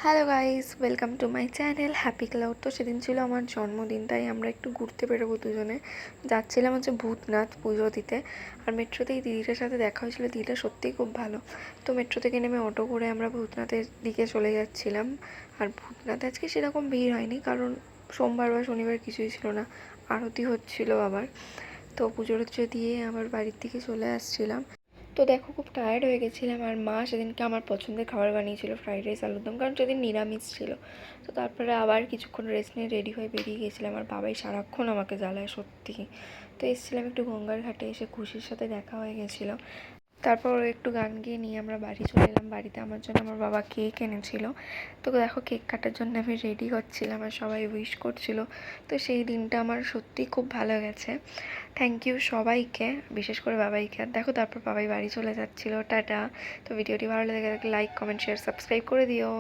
Hello guys, welcome to my channel happy cloud. তো সেদিন ছিল আমার জন্মদিন, তাই আমরা একটু ঘুরতে বেরোবো দুজনে। যাচ্ছিলাম হচ্ছে ভূতনাথ পুজো দিতে। আর মেট্রোতেই দিদিটার সাথে দেখা হয়েছিল, দিদিটা সত্যিই খুব ভালো। তো মেট্রো থেকে নেমে অটো করে আমরা ভূতনাথের দিকে চলে যাচ্ছিলাম। আর ভূতনাথে আজকে সেরকম ভিড় হয়নি, কারণ সোমবার বা শনিবার কিছুই ছিল না, আরতি হচ্ছিলো আবার। তো পুজো টুজো দিয়ে আবার বাড়ির দিকে চলে আসছিলাম। তো দেখো, খুব টায়ার্ড হয়ে গেছিলাম। আর মা সেদিনকে আমার পছন্দের খাবার বানিয়েছিল, ফ্রাইড রাইস আলুর দম, কারণ সেদিন নিরামিষ ছিল। তো তারপরে আবার কিছুক্ষণ রেস্ট নিয়ে রেডি হয়ে বেরিয়ে গেছিলাম। আর বাবাই সারাক্ষণ আমাকে জ্বালায় সত্যি। তো এসেছিলাম একটু গঙ্গার ঘাটে, এসে খুশির সাথে দেখা হয়ে গেছিলো। তারপর একটু গান গিয়ে নিয়ে আমরা বাড়ি চলে এলাম। বাড়িতে আমার জন্য আমার বাবা কেক এনেছিল। তো দেখো, কেক কাটার জন্য আমি রেডি হচ্ছিলাম আর সবাই উইশ করছিল। তো সেই দিনটা আমার সত্যিই খুব ভালো গেছে। থ্যাংক ইউ সবাইকে, বিশেষ করে বাবাইকে। আর দেখো, তারপর বাবাই বাড়ি চলে যাচ্ছিলো। টাটা। তো ভিডিওটি ভালো লেগে থাকলে লাইক, কমেন্ট, শেয়ার, সাবস্ক্রাইব করে দিও।